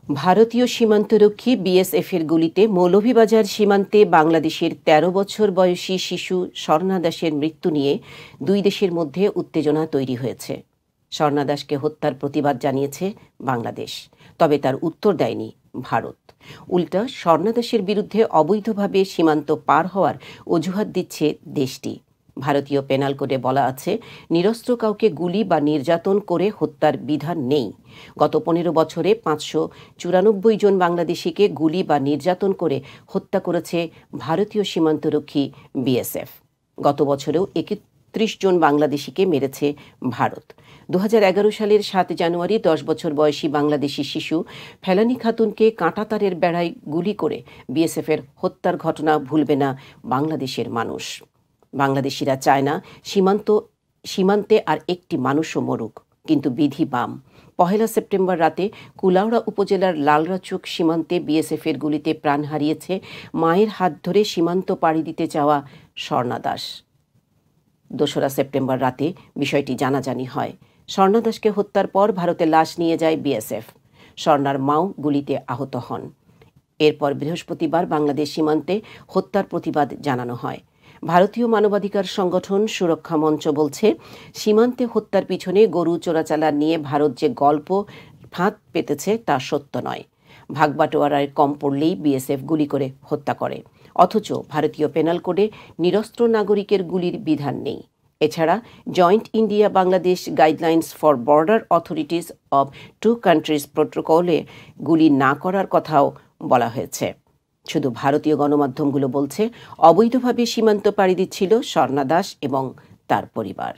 ভারতীয় সীমান্তরক্ষী বিএসএফের গুলিতে মৌলভীবাজার সীমান্তে বাংলাদেশের ১৩ বছর বয়সী শিশু স্বর্ণা দাসের মৃত্যু নিয়ে দুই দেশের মধ্যে উত্তেজনা তৈরি হয়েছে। স্বর্ণা দাসকে হত্যার প্রতিবাদ জানিয়েছে বাংলাদেশ, তবে তার উত্তর দেয়নি ভারত। উল্টা স্বর্ণা দাসের বিরুদ্ধে অবৈধভাবে সীমান্ত পার হওয়ার অজুহাত দিচ্ছে দেশটি। ভারতীয় পেনাল কোডে বলা আছে, নিরস্ত্র কাউকে গুলি বা নির্যাতন করে হত্যার বিধান নেই। গত ১৫ বছরে ৫৯৪ জন বাংলাদেশিকে গুলি বা নির্যাতন করে হত্যা করেছে ভারতীয় সীমান্তরক্ষী বিএসএফ। গত বছরেও ৩১ জন বাংলাদেশিকে মেরেছে ভারত। ২০১১ সালের ৭ জানুয়ারি ১০ বছর বয়সী বাংলাদেশি শিশু ফেলানী খাতুনকে কাঁটাতারের বেড়ায় গুলি করে বিএসএফের হত্যার ঘটনা ভুলবে না বাংলাদেশের মানুষ। বাংলাদেশিরা চায় না সীমান্তে আর একটি মানুষও মরুক, কিন্তু বিধি বাম। ১ সেপ্টেম্বর রাতে কুলাউড়া উপজেলার লালরাচুক সীমান্তে বিএসএফের গুলিতে প্রাণ হারিয়েছে মায়ের হাত ধরে সীমান্ত পাড়ি দিতে চাওয়া স্বর্ণা দাস। ২রা সেপ্টেম্বর রাতে বিষয়টি জানাজানি হয়। স্বর্ণা দাসকে হত্যার পর ভারতে লাশ নিয়ে যায় বিএসএফ। স্বর্ণার মাও গুলিতে আহত হন। এরপর বৃহস্পতিবার বাংলাদেশ সীমান্তে হত্যার প্রতিবাদ জানানো হয়। ভারতীয় মানবাধিকার সংগঠন সুরক্ষা মঞ্চ বলছে, সীমান্তে হত্যার পিছনে গরু চোরাচালান নিয়ে ভারত যে গল্প ফাঁদ পেতেছে তা সত্য নয়। ভাগবাটোয়ারায় কম পড়লেই বিএসএফ গুলি করে হত্যা করে, অথচ ভারতীয় পেনাল কোডে নিরস্ত্র নাগরিকের গুলির বিধান নেই। এছাড়া joint India Bangladesh guidelines for border authorities of two countries প্রোটোকলে গুলি না করার কথাও বলা হয়েছে। শুধু ভারতীয় গণমাধ্যমগুলো বলছে, অবৈধভাবে সীমান্ত পাড়ি দিচ্ছিল স্বর্ণা দাস এবং তার পরিবার।